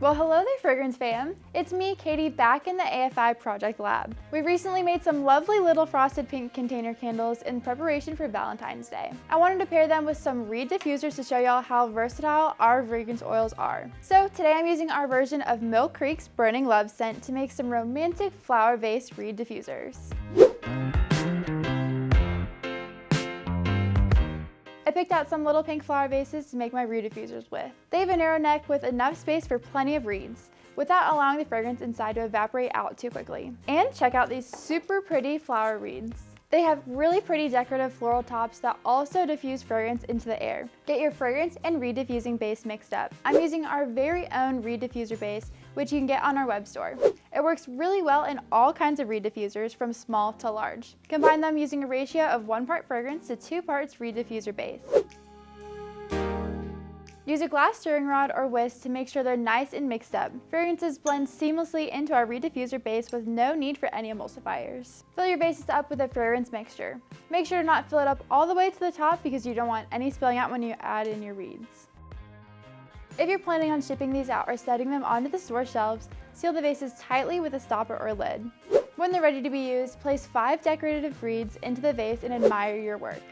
Well, hello there, Fragrance fam. It's me, Katie, back in the AFI project lab. We recently made some lovely little frosted pink container candles in preparation for Valentine's Day. I wanted to pair them with some reed diffusers to show y'all how versatile our fragrance oils are. So today I'm using our version of Mill Creek's Burning Love scent to make some romantic flower vase reed diffusers. I picked out some little pink flower vases to make my reed diffusers with. They have a narrow neck with enough space for plenty of reeds, without allowing the fragrance inside to evaporate out too quickly. And check out these super pretty flower reeds. They have really pretty decorative floral tops that also diffuse fragrance into the air. Get your fragrance and reed diffusing base mixed up. I'm using our very own reed diffuser base, which you can get on our web store. It works really well in all kinds of reed diffusers from small to large. Combine them using a ratio of 1 part fragrance to 2 parts reed diffuser base. Use a glass stirring rod or whisk to make sure they're nice and mixed up. Fragrances blend seamlessly into our reed diffuser base with no need for any emulsifiers. Fill your bases up with a fragrance mixture. Make sure to not fill it up all the way to the top because you don't want any spilling out when you add in your reeds. If you're planning on shipping these out or setting them onto the store shelves, seal the vases tightly with a stopper or lid. When they're ready to be used, place 5 decorative reeds into the vase and admire your work.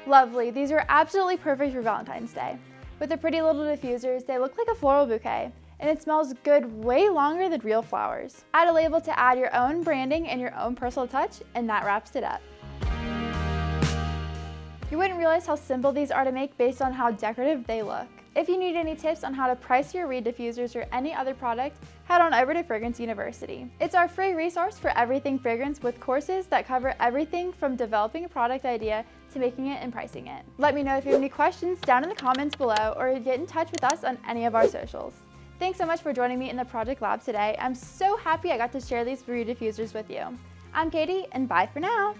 Lovely, these are absolutely perfect for Valentine's Day. With the pretty little diffusers, they look like a floral bouquet, and it smells good way longer than real flowers. Add a label to add your own branding and your own personal touch, and that wraps it up. You wouldn't realize how simple these are to make based on how decorative they look. If you need any tips on how to price your reed diffusers or any other product, head on over to Fragrance University. It's our free resource for everything fragrance with courses that cover everything from developing a product idea to making it and pricing it. Let me know if you have any questions down in the comments below or get in touch with us on any of our socials. Thanks so much for joining me in the project lab today. I'm so happy I got to share these reed diffusers with you. I'm Katie, and bye for now.